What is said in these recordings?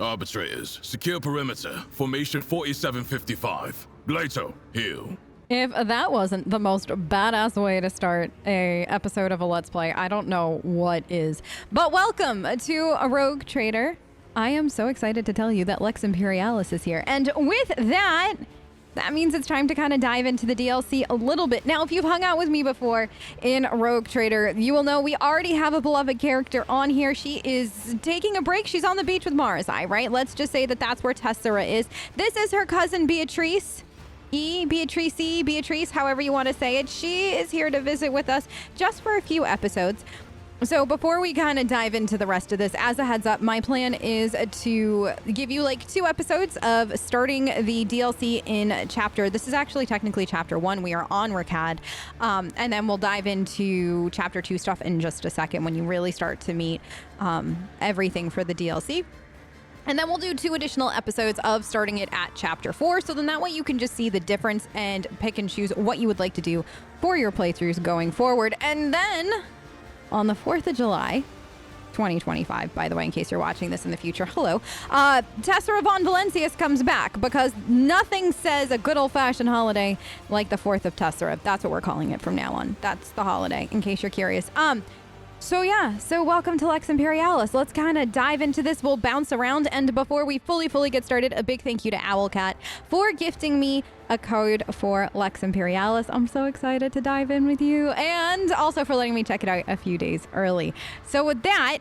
Arbitrators, secure perimeter. Formation 4755. Glato, heal. If that wasn't the most badass way to start a episode of a Let's Play, I don't know what is. But welcome to a Rogue Trader. I am so excited to tell you that Lex Imperialis is here. And with that means it's time to kind of dive into the DLC a little bit. Now, if you've hung out with me before in Rogue Trader, you will know we already have a beloved character on here. She is taking a break. She's on the beach with Mars, right? Let's just say that that's where Tessera is. This is her cousin Beatrice. Beatrice, however you want to say it. She is here to visit with us just for a few episodes. So before we kind of dive into the rest of this, as a heads up, my plan is to give you like 2 episodes of starting the DLC in chapter. This is actually technically chapter 1. We are on Rykad. And then we'll dive into chapter 2 stuff in just a second when you really start to meet everything for the DLC. And then we'll do 2 additional episodes of starting it at chapter 4. So then that way you can just see the difference and pick and choose what you would like to do for your playthroughs going forward. And then on the 4th of July, 2025, by the way, in case you're watching this in the future, hello, Tessera von Valencius comes back because nothing says a good old-fashioned holiday like the 4th of Tessera. That's what we're calling it from now on. That's the holiday, in case you're curious. So welcome to Lex Imperialis. Let's kind of dive into this. We'll bounce around, and before we fully get started, a big thank you to Owlcat for gifting me a code for Lex Imperialis. I'm so excited to dive in with you, and also for letting me check it out a few days early. So with that,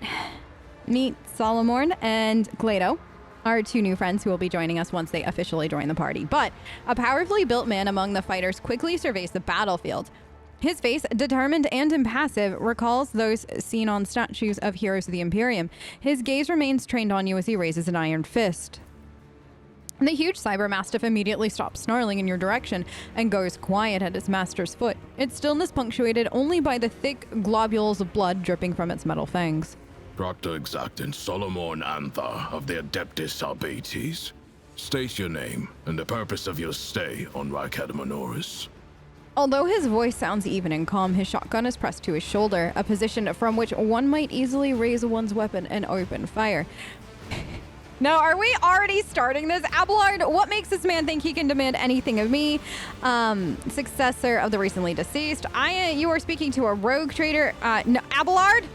meet Solomorne and Glato, our 2 new friends who will be joining us once they officially join the party. But a powerfully built man among the fighters quickly surveys the battlefield. His face, determined and impassive, recalls those seen on statues of heroes of the Imperium. His gaze remains trained on you as he raises an iron fist. The huge cyber mastiff immediately stops snarling in your direction and goes quiet at its master's foot, its stillness punctuated only by the thick globules of blood dripping from its metal fangs. Proctor Exactant Solomorne Antha of the Adeptus Arbates. State your name and the purpose of your stay on Rykad Minoris. Although his voice sounds even and calm, his shotgun is pressed to his shoulder, a position from which one might easily raise one's weapon and open fire. Now, are we already starting this? Abelard, what makes this man think he can demand anything of me? Successor of the recently deceased. You are speaking to a rogue trader. No, Abelard?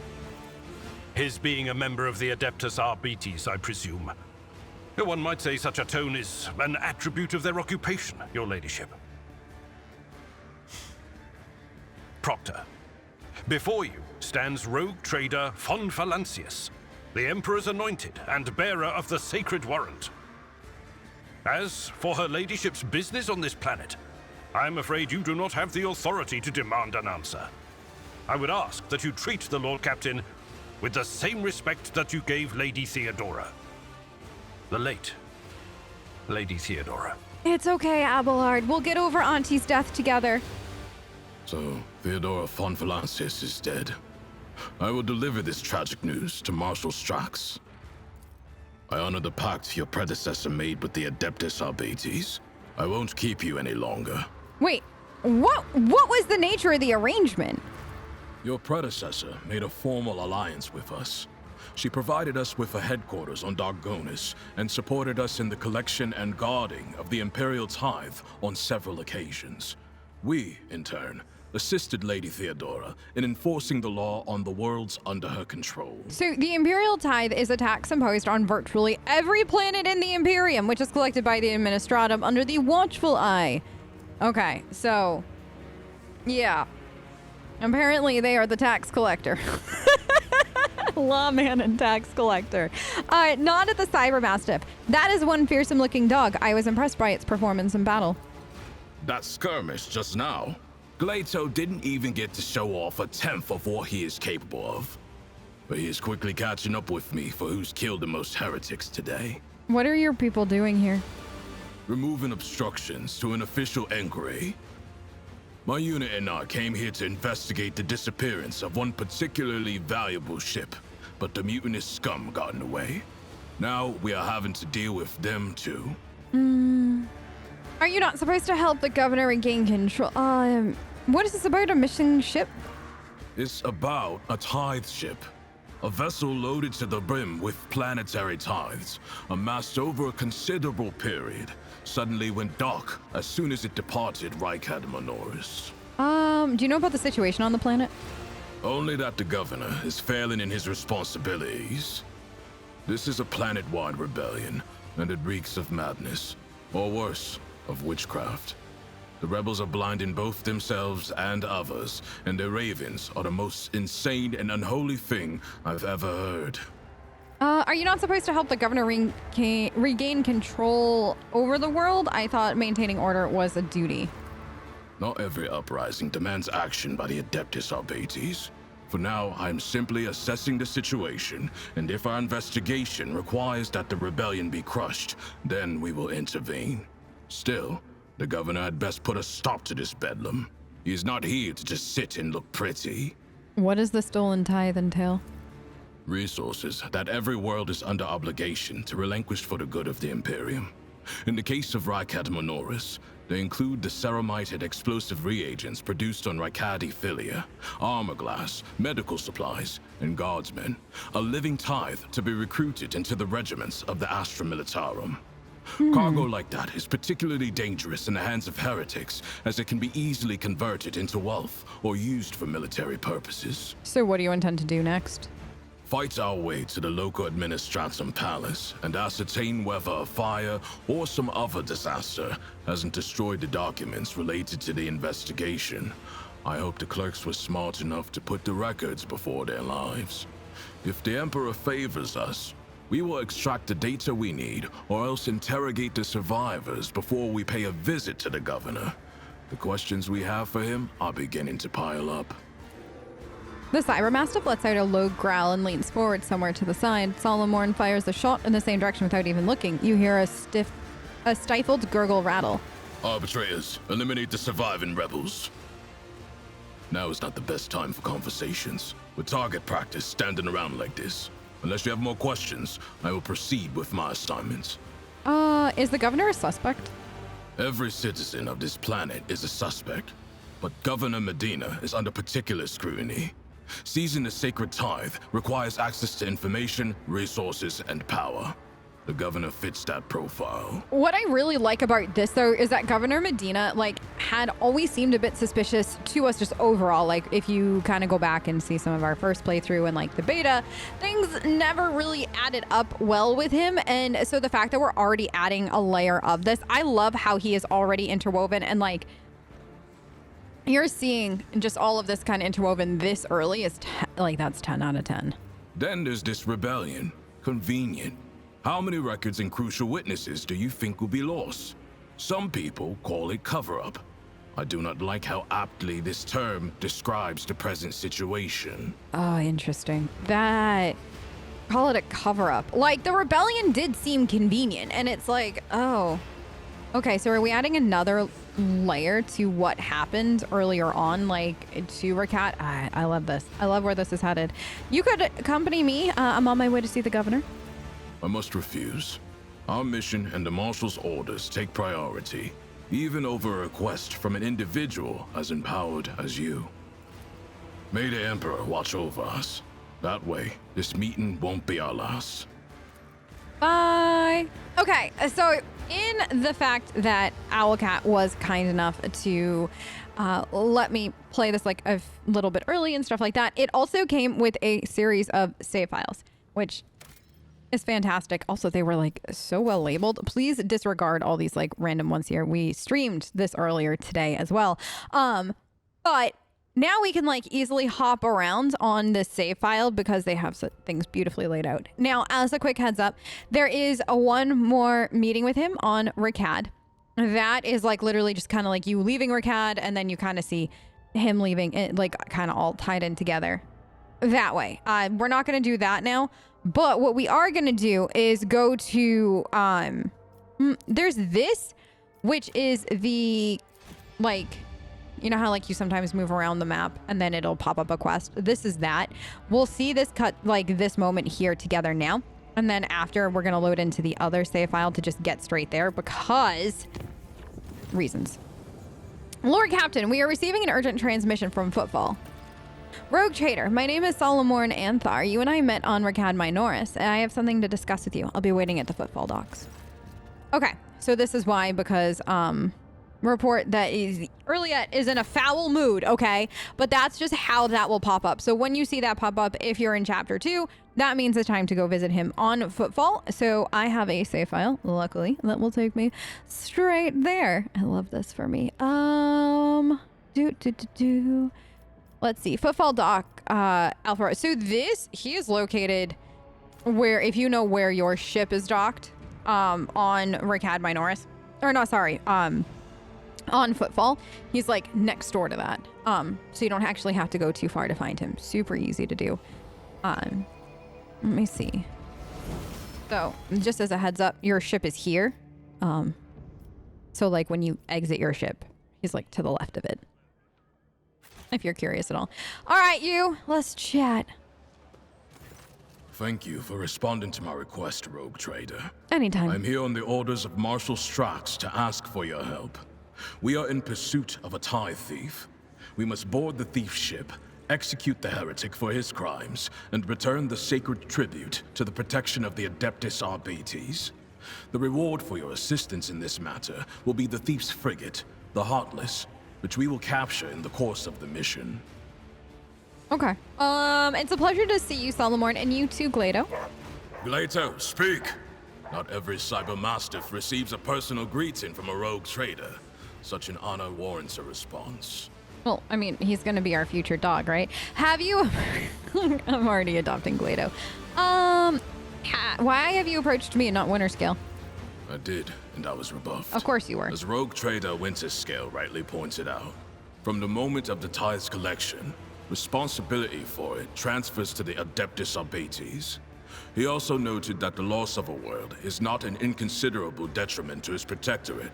His being a member of the Adeptus Arbates, I presume. One might say such a tone is an attribute of their occupation, your ladyship. Proctor, before you stands rogue trader von Valancius, the Emperor's anointed and bearer of the sacred warrant. As for her ladyship's business on this planet, I'm afraid you do not have the authority to demand an answer. I would ask that you treat the Lord Captain with the same respect that you gave Lady Theodora. The late Lady Theodora. It's okay, Abelard. We'll get over Auntie's death together. So, Theodora von Valancius is dead. I will deliver this tragic news to Marshal Strax. I honor the pact your predecessor made with the Adeptus Arbates. I won't keep you any longer. Wait, what was the nature of the arrangement? Your predecessor made a formal alliance with us. She provided us with a headquarters on Dargonis and supported us in the collection and guarding of the Imperial Tithe on several occasions. We, in turn, assisted Lady Theodora in enforcing the law on the worlds under her control. So the Imperial Tithe is a tax imposed on virtually every planet in the Imperium, which is collected by the Administratum under the Watchful Eye. Okay, so, yeah. Apparently they are the tax collector. Lawman and tax collector. Not at the Cyber Mastiff. That is one fearsome looking dog. I was impressed by its performance in battle. That skirmish just now, Glato didn't even get to show off a tenth of what he is capable of. But he is quickly catching up with me for who's killed the most heretics today. What are your people doing here? Removing obstructions to an official inquiry. My unit and I came here to investigate the disappearance of one particularly valuable ship, but the mutinous scum got in the way. Now we are having to deal with them too. Are you not supposed to help the governor regain control? What is this about, a missing ship? It's about a tithe ship. A vessel loaded to the brim with planetary tithes, amassed over a considerable period, suddenly went dark as soon as it departed Rykad Minoris. Do you know about the situation on the planet? Only that the governor is failing in his responsibilities. This is a planet-wide rebellion, and it reeks of madness, or worse, of witchcraft. The rebels are blinding both themselves and others, and their ravens are the most insane and unholy thing I've ever heard. Are you not supposed to help the governor regain control over the world? I thought maintaining order was a duty. Not every uprising demands action by the Adeptus Arbates. For now, I'm simply assessing the situation, and if our investigation requires that the rebellion be crushed, then we will intervene. Still, the governor had best put a stop to this bedlam. He is not here to just sit and look pretty. What does the stolen tithe entail? Resources that every world is under obligation to relinquish for the good of the Imperium. In the case of Rykad Minoris, they include the ceramited explosive reagents produced on Rykadi Philia, armor glass, medical supplies, and guardsmen, a living tithe to be recruited into the regiments of the Astra Militarum. Cargo like that is particularly dangerous in the hands of heretics, as it can be easily converted into wealth or used for military purposes. So what do you intend to do next? Fight our way to the local administratum palace and ascertain whether a fire or some other disaster hasn't destroyed the documents related to the investigation. I hope the clerks were smart enough to put the records before their lives. If the Emperor favors us, we will extract the data we need, or else interrogate the survivors before we pay a visit to the governor. The questions we have for him are beginning to pile up. The Cybermastiff lets out a low growl and leans forward somewhere to the side. Solomorne fires a shot in the same direction without even looking. You hear a stifled gurgle rattle. Arbitrators, eliminate the surviving rebels. Now is not the best time for conversations. With target practice standing around like this. Unless you have more questions, I will proceed with my assignments. Is the governor a suspect? Every citizen of this planet is a suspect, but Governor Medina is under particular scrutiny. Seizing the sacred tithe requires access to information, resources, and power. The governor fits that profile. What I really like about this, though, is that Governor Medina, had always seemed a bit suspicious to us just overall. If you kind of go back and see some of our first playthrough and, the beta, things never really added up well with him. And so the fact that we're already adding a layer of this, I love how he is already interwoven and, you're seeing just all of this kind of interwoven this early is, that's 10 out of 10. Then there's this rebellion. Convenient. How many records and crucial witnesses do you think will be lost? Some people call it cover-up. I do not like how aptly this term describes the present situation. Oh, interesting. Call it a cover-up. The rebellion did seem convenient, and it's oh. Okay, so are we adding another layer to what happened earlier on, to Rykad? I love this. I love where this is headed. You could accompany me. I'm on my way to see the governor. I must refuse. Our mission and the Marshal's orders take priority, even over a request from an individual as empowered as you. May the Emperor watch over us. That way, this meeting won't be our last. Bye. Okay, so in the fact that Owlcat was kind enough to let me play this a little bit early and stuff like that, it also came with a series of save files, which is fantastic. Also, they were so well labeled. Please disregard all these random ones here. We streamed this earlier today as well. But now we can easily hop around on this save file because they have things beautifully laid out. Now, as a quick heads up, there is one more meeting with him on Rykad. That is literally just kind of you leaving Rykad, and then you kind of see him leaving it, kind of all tied in together that way. We're not going to do that now. But what we are going to do is go to, there's this, which is the, you know how you sometimes move around the map and then it'll pop up a quest? This is that. We'll see this cut, this moment here together now. And then after, we're going to load into the other save file to just get straight there because reasons. Lord Captain, we are receiving an urgent transmission from Footfall. Rogue Trader, my name is Solomorne Anthar. You and I met on Rykad Minoris, and I have something to discuss with you. I'll be waiting at the Footfall docks. Okay, so this is why, because, report that is Earliet is in a foul mood, okay? But that's just how that will pop up. So when you see that pop up, if you're in chapter 2, that means it's time to go visit him on Footfall. So I have a save file, luckily, that will take me straight there. I love this for me. Let's see, Footfall dock, Alpha. So he is located where, if you know where your ship is docked, on Rykad Minoris, or no, sorry, on Footfall, he's like next door to that. So you don't actually have to go too far to find him. Super easy to do. Let me see. So just as a heads up, your ship is here. So like when you exit your ship, he's like to the left of it. If you're curious at all. All right, let's chat. Thank you for responding to my request, Rogue Trader. Anytime. I'm here on the orders of Marshal Strax to ask for your help. We are in pursuit of a tithe thief. We must board the thief's ship, execute the heretic for his crimes, and return the sacred tribute to the protection of the Adeptus Arbites. The reward for your assistance in this matter will be the thief's frigate, the Heartless, which we will capture in the course of the mission. Okay. It's a pleasure to see you, Solomorne, and you too, Glado. Glado, speak! Not every cybermastiff receives a personal greeting from a rogue trader. Such an honor warrants a response. Well, I mean, he's gonna be our future dog, right? Have you... I'm already adopting Glado. Why have you approached me and not Winterscale? I did, and I was rebuffed. Of course you were. As Rogue Trader Winterscale rightly pointed out, from the moment of the tithe's collection, responsibility for it transfers to the Adeptus Arbites. He also noted that the loss of a world is not an inconsiderable detriment to his protectorate,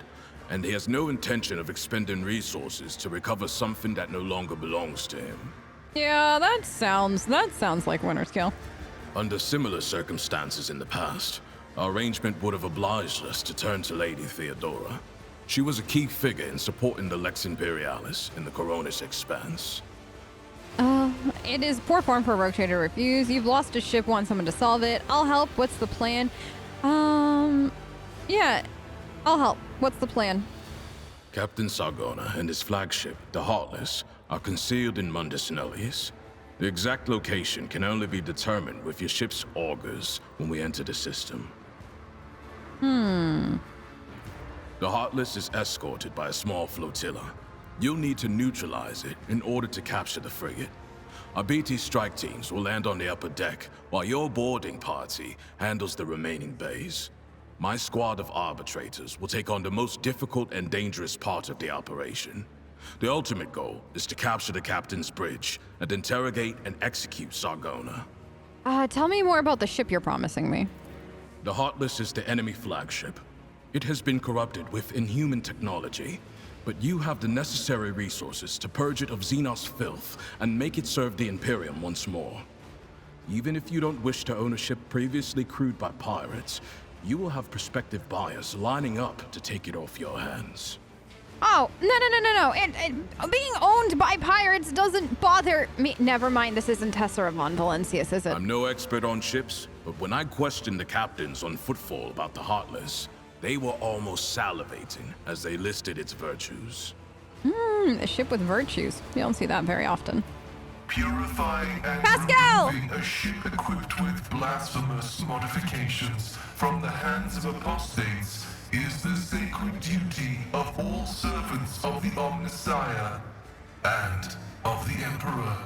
and he has no intention of expending resources to recover something that no longer belongs to him. Yeah, that sounds like Winterscale. Under similar circumstances in the past, our arrangement would have obliged us to turn to Lady Theodora. She was a key figure in supporting the Lex Imperialis in the Koronus Expanse. It is poor form for a rogue trader to refuse. You've lost a ship, want someone to solve it. I'll help. What's the plan? Yeah, I'll help. What's the plan? Captain Sargona and his flagship, the Heartless, are concealed in Mundus Nullius. The exact location can only be determined with your ship's augurs when we enter the system. The Heartless is escorted by a small flotilla. You'll need to neutralize it in order to capture the frigate. Our BT strike teams will land on the upper deck, while your boarding party handles the remaining bays. My squad of arbitrators will take on the most difficult and dangerous part of the operation. The ultimate goal is to capture the captain's bridge and interrogate and execute Sargona. Tell me more about the ship you're promising me. The Heartless is the enemy flagship. It has been corrupted with inhuman technology, but you have the necessary resources to purge it of Xenos filth and make it serve the Imperium once more. Even if you don't wish to own a ship previously crewed by pirates, you will have prospective buyers lining up to take it off your hands. Oh, no. Being owned by pirates doesn't bother me. Never mind, this isn't Tessera von Valencius, is it? I'm no expert on ships, but when I questioned the captains on Footfall about the Heartless, they were almost salivating as they listed its virtues. A ship with virtues. You don't see that very often. Purifying and Pascal! removing a ship equipped with blasphemous modifications from the hands of apostates is the sacred duty of all servants of the Omnissiah and of the Emperor.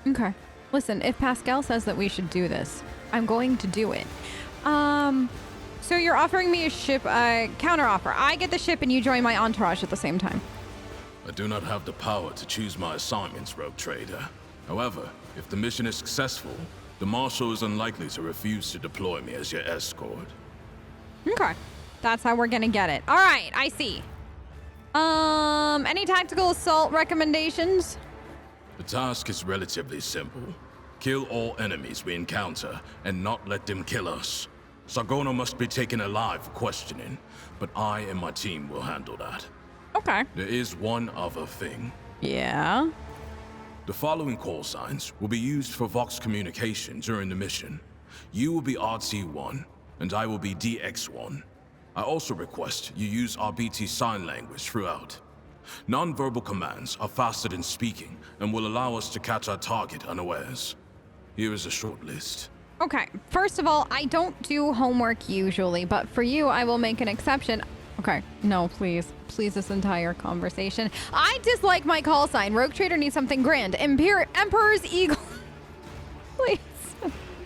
Okay. Listen, if Pascal says that we should do this, I'm going to do it. So you're offering me a ship, counteroffer. I get the ship and you join my entourage at the same time. I do not have the power to choose my assignments, Rogue Trader. However, if the mission is successful, the Marshal is unlikely to refuse to deploy me as your escort. Okay. That's how we're gonna get it. All right, I see. Any tactical assault recommendations? The task is relatively simple. Kill all enemies we encounter and not let them kill us. Sargona must be taken alive for questioning, but I and my team will handle that. Okay. There is one other thing. Yeah? The following call signs will be used for Vox communication during the mission. You will be RT1, and I will be DX1. I also request you use our BT sign language throughout. Non-verbal commands are faster than speaking and will allow us to catch our target unawares. Here is a short list. Okay, first of all, I don't do homework usually, but for you, I will make an exception. Okay, no, please. Please, this entire conversation. I dislike my call sign. Rogue Trader needs something grand. Emperor's Eagle. Please.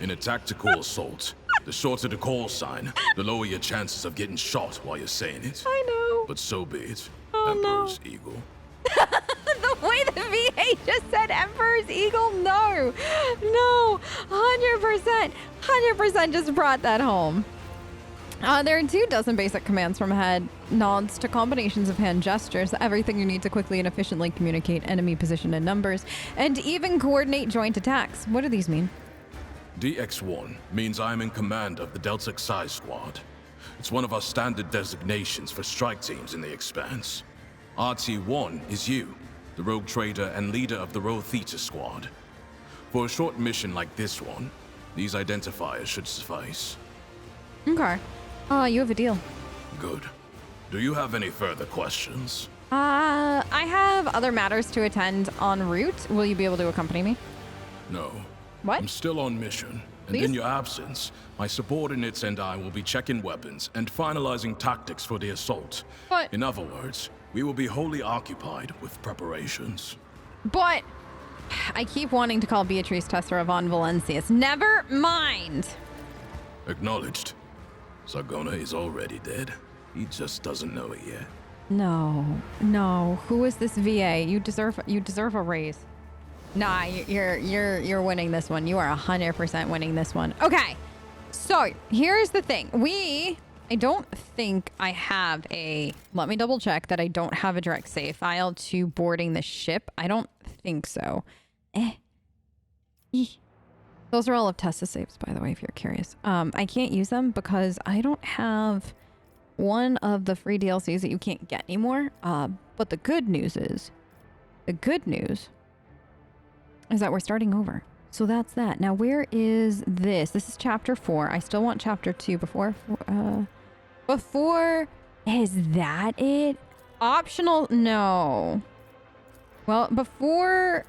In a tactical assault, the shorter the call sign, the lower your chances of getting shot while you're saying it. I know. But so be it. Oh, Emperor's Eagle. The way the VA just said Emperor's Eagle, no. No, 100%. 100% just brought that home. There are 24 basic commands from head nods to combinations of hand gestures, everything you need to quickly and efficiently communicate enemy position and numbers, and even coordinate joint attacks. What do these mean? DX1 means I am in command of the Delta Xi Squad. It's one of our standard designations for strike teams in the Expanse. RT1 is you, the Rogue Trader and leader of the Rho Theta Squad. For a short mission like this one, these identifiers should suffice. Okay. You have a deal. Good. Do you have any further questions? I have other matters to attend en route. Will you be able to accompany me? No. What? I'm still on mission, and Please? in your absence, my subordinates and I will be checking weapons and finalizing tactics for the assault. But- In other words, we will be wholly occupied with preparations. But I keep wanting to call Beatrice Tessera von Valencius. Never mind. Acknowledged. Sargona is already dead. He just doesn't know it yet. No. Who is this VA? You deserve a raise. Nah, you're winning this one. You are 100% winning this one. Okay. So here's the thing. I don't think I have let me double check that I don't have a direct save file to boarding the ship. I don't think so. Those are all of Tessa's saves, by the way, if you're curious. I can't use them because I don't have one of the free DLCs that you can't get anymore. But the good news is that we're starting over. So that's that. Now, where is this? This is chapter 4. I still want chapter 2 before, is that it? Optional? No. Well, before...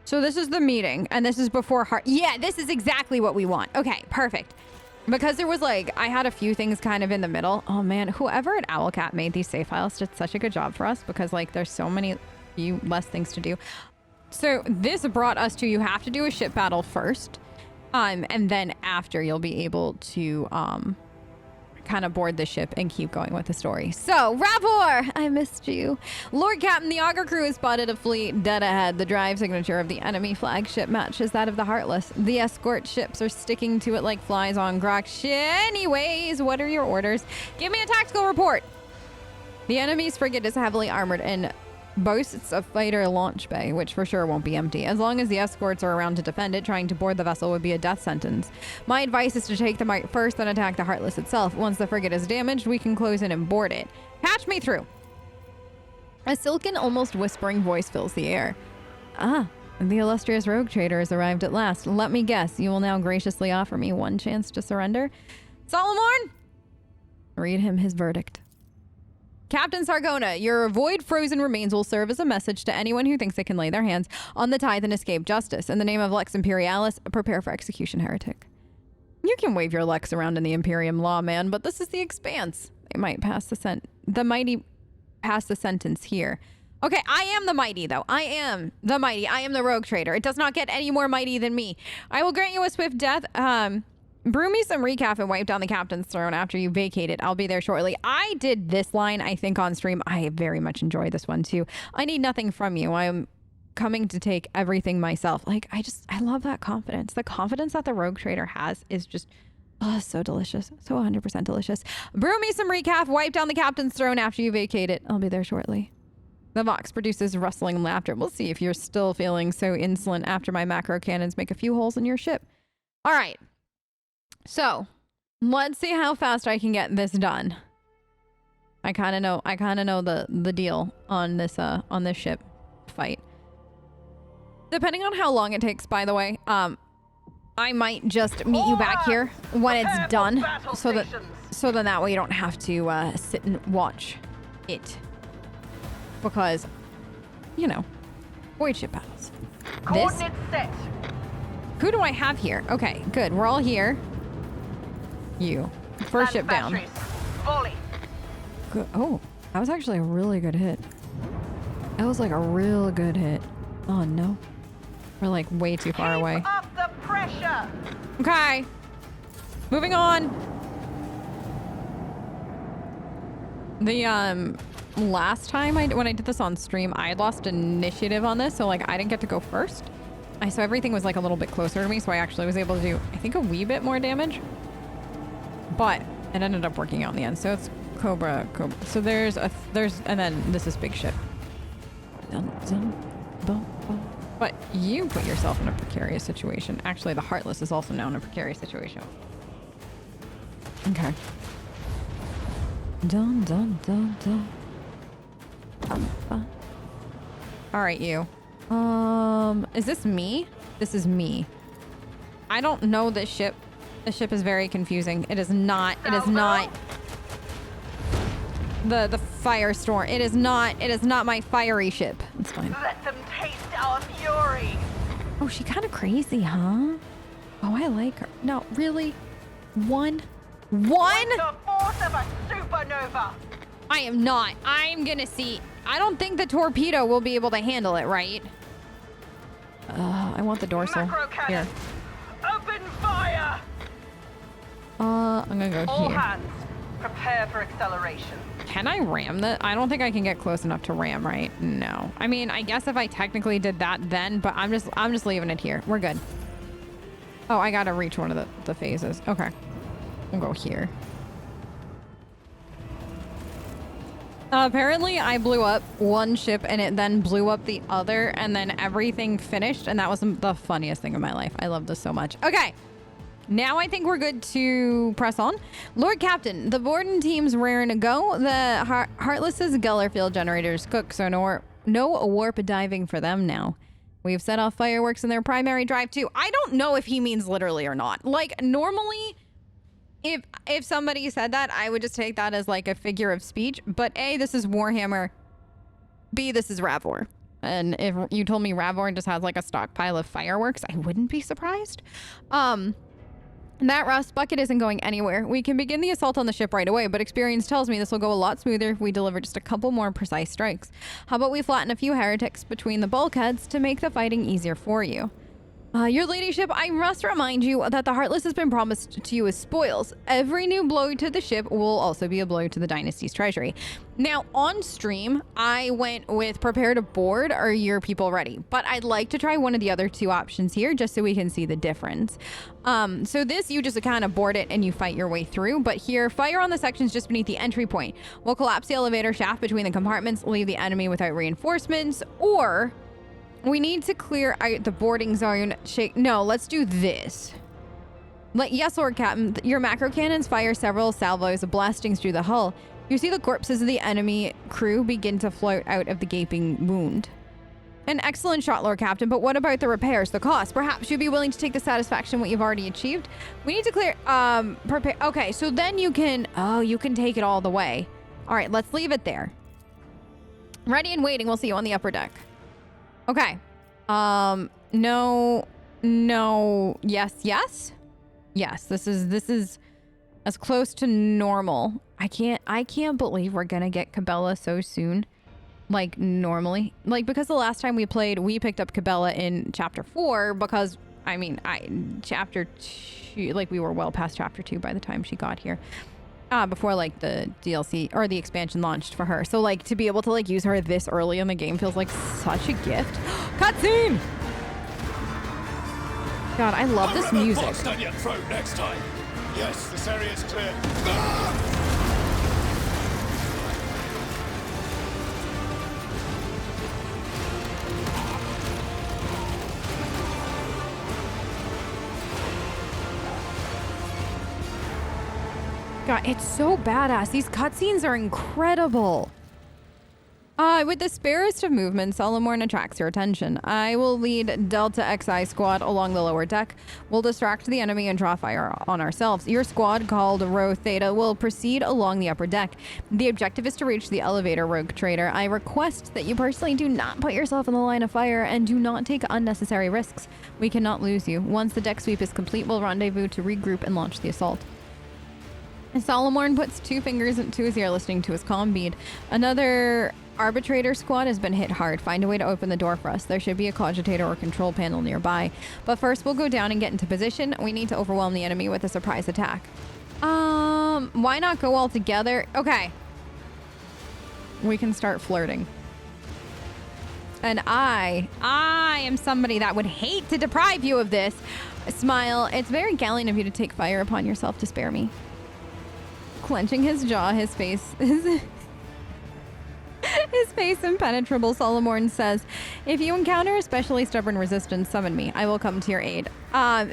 So this is the meeting, and this is before Yeah, this is exactly what we want. Okay, perfect. Because there was I had a few things kind of in the middle. Oh man, whoever at Owlcat made these save files did such a good job for us because there's so few less things to do. So this brought us to, you have to do a ship battle first. And then after you'll be able to, kind of board the ship and keep going with the story. So, Rapport! I missed you. Lord Captain, the Augur crew has spotted a fleet dead ahead. The drive signature of the enemy flagship matches that of the Heartless. The escort ships are sticking to it like flies on Grok. Anyways, what are your orders? Give me a tactical report. The enemy's frigate is heavily armored and boasts a fighter launch bay, which for sure won't be empty. As long as the escorts are around to defend it, trying to board the vessel would be a death sentence. My advice is to take them out first, then attack the Heartless itself. Once the frigate is damaged, we can close in and board it. Patch me through. A silken, almost whispering voice fills the air. Ah, the illustrious rogue trader has arrived at last. Let me guess, you will now graciously offer me one chance to surrender? Solomorne? Read him his verdict. Captain Sargona, your void frozen remains will serve as a message to anyone who thinks they can lay their hands on the tithe and escape justice. In the name of Lex Imperialis, prepare for execution, heretic. You can wave your Lex around in the Imperium law, man, but this is the Expanse. They might pass the mighty pass the sentence here. Okay, I am the mighty, though. I am the mighty. I am the rogue trader. It does not get any more mighty than me. I will grant you a swift death. Brew me some recap and wipe down the captain's throne after you vacate it. I'll be there shortly. I did this line, I think, on stream. I very much enjoyed this one, too. I need nothing from you. I am coming to take everything myself. I love that confidence. The confidence that the rogue trader has is just, so delicious. So 100% delicious. Brew me some recap, wipe down the captain's throne after you vacate it. I'll be there shortly. The Vox produces rustling laughter. We'll see if you're still feeling so insolent after my macro cannons make a few holes in your ship. All right. So, let's see how fast I can get this done. I kind of know the deal on this ship fight. Depending on how long it takes, by the way, I might just meet you back here when it's done, so then that way you don't have to sit and watch it, because, you know, void ship battles. This. Set. Who do I have here? Okay, good. We're all here. You. First ship down. Volley. Good. Oh, that was actually a really good hit. That was like a real good hit. Oh no. We're like way too far away. Keep up the pressure. Okay. Moving on. The last time when I did this on stream, I had lost initiative on this, so like I didn't get to go first. So everything was like a little bit closer to me, so I actually was able to do, I think, a wee bit more damage. But it ended up working out in the end. So it's Cobra. So there's, and then this is big ship. But you put yourself in a precarious situation. Actually, the Heartless is also now in a precarious situation. Okay. Dun dun dun dun. All right, you. Is this me? This is me. I don't know this ship. This ship is very confusing. It is not. It is not. The Firestorm. It is not. It is not my fiery ship. It's fine. Let them taste our fury. Oh, she kind of crazy, huh? Oh, I like her. No, really? One? The force of a supernova. I am not. I'm gonna see. I don't think the torpedo will be able to handle it, right? I want the dorsal. Macro Here. cannon. Open fire. I'm gonna go All here. hands, prepare for acceleration. Can I ram that? I don't think I can get close enough to ram, right? No. I mean, I guess if I technically did that then, but I'm just leaving it here. We're good. Oh, I gotta reach one of the phases. Okay. We'll go here. Apparently, I blew up one ship and it then blew up the other, and then everything finished, and that was the funniest thing of my life. I love this so much. Okay. Now I think we're good to press on. Lord Captain, the Borden team's raring to go. The Heartless's Guller field generators cook, so no warp diving for them now. We've set off fireworks in their primary drive too. I don't know if he means literally or not. Like, normally, if somebody said that, I would just take that as like a figure of speech. But A, this is Warhammer. B, this is Ravor. And if you told me Ravor just has like a stockpile of fireworks, I wouldn't be surprised. That rust bucket isn't going anywhere. We can begin the assault on the ship right away, but experience tells me this will go a lot smoother if we deliver just a couple more precise strikes. How about we flatten a few heretics between the bulkheads to make the fighting easier for you? Your ladyship, I must remind you that the Heartless has been promised to you as spoils. Every new blow to the ship will also be a blow to the Dynasty's treasury. Now, on stream, I went with prepare to board. Are your people ready? But I'd like to try one of the other two options here just so we can see the difference. So this, you just kind of board it and you fight your way through. But here, fire on the sections just beneath the entry point. We'll collapse the elevator shaft between the compartments, leave the enemy without reinforcements, or we need to clear out the boarding zone. No, let's do this. Yes, Lord Captain, your macro cannons fire several salvos of blastings through the hull. You see the corpses of the enemy crew begin to float out of the gaping wound. An excellent shot, Lord Captain, but what about the repairs, the cost? Perhaps you'd be willing to take the satisfaction what you've already achieved? We need to clear, prepare. Okay, so then you can take it all the way. All right, let's leave it there. Ready and waiting. We'll see you on the upper deck. Okay. No, yes. Yes, this is as close to normal. I can't believe we're gonna get Cabela so soon. Like, normally. Like, because the last time we played, we picked up Cabela in Chapter 4 because, I mean, Chapter 2, like, we were well past Chapter 2 by the time she got here. Before, like, the DLC or the expansion launched for her. So, like, to be able to, like, use her this early in the game feels like such a gift. Cutscene! God, I love this music. Box down your throat next time. Yes, this area is clear. God, it's so badass. These cutscenes are incredible. With the sparest of movement, Solomorne attracts your attention. I will lead Delta XI squad along the lower deck. We'll distract the enemy and draw fire on ourselves. Your squad, called Rho Theta, will proceed along the upper deck. The objective is to reach the elevator, Rogue Trader. I request that you personally do not put yourself in the line of fire and do not take unnecessary risks. We cannot lose you. Once the deck sweep is complete, we'll rendezvous to regroup and launch the assault. Solomorne puts 2 fingers into his ear, listening to his comm bead. Another arbitrator squad has been hit hard. Find a way to open the door for us. There should be a cogitator or control panel nearby. But first, we'll go down and get into position. We need to overwhelm the enemy with a surprise attack. Why not go all together? Okay. We can start flirting. And I am somebody that would hate to deprive you of this. Smile. It's very gallant of you to take fire upon yourself to spare me. Clenching his jaw, his face his face impenetrable, Solomorne says, if you encounter especially stubborn resistance, summon me. I will come to your aid.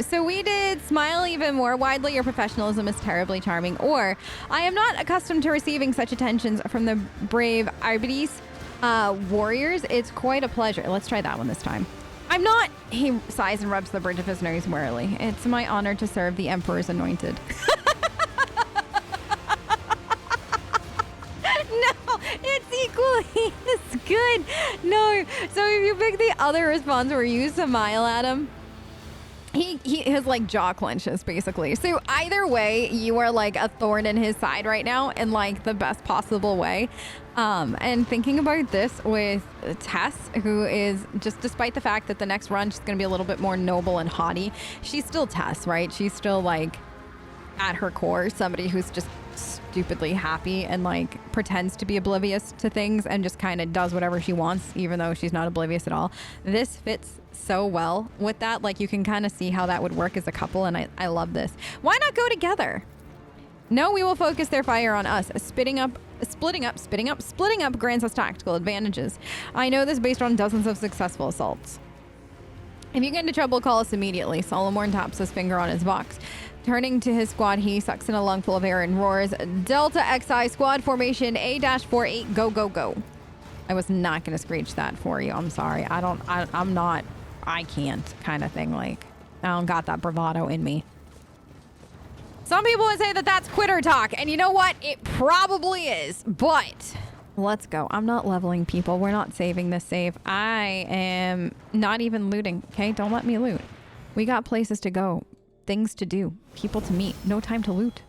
So we did smile even more widely. Your professionalism is terribly charming. Or, I am not accustomed to receiving such attentions from the brave Arbites warriors. It's quite a pleasure. Let's try that one this time. I'm not. He sighs and rubs the bridge of his nose wearily. It's my honor to serve the Emperor's anointed. It's equally as good. No. So if you pick the other response where you smile at him, he his like jaw clenches basically. So either way, you are like a thorn in his side right now in like the best possible way. And thinking about this with Tess, who is just, despite the fact that the next run she's going to be a little bit more noble and haughty, she's still Tess, right? She's still like at her core somebody who's just stupidly happy and like pretends to be oblivious to things and just kind of does whatever she wants, even though she's not oblivious at all. This fits so well with that. Like you can kind of see how that would work as a couple, and I love this. Why not go together? No, we will focus their fire on us. Splitting up grants us tactical advantages. I know this based on dozens of successful assaults. If you get into trouble, call us immediately. Solomorne taps his finger on his box. Turning to his squad, he sucks in a lungful of air and roars, Delta XI squad formation A-48, go, go, go. I was not going to screech that for you. I'm sorry. I can't kind of thing. Like, I don't got that bravado in me. Some people would say that that's quitter talk, and you know what? It probably is, but let's go. I'm not leveling people. We're not saving this save. I am not even looting, okay? Don't let me loot. We got places to go, things to do, people to meet. No time to loot.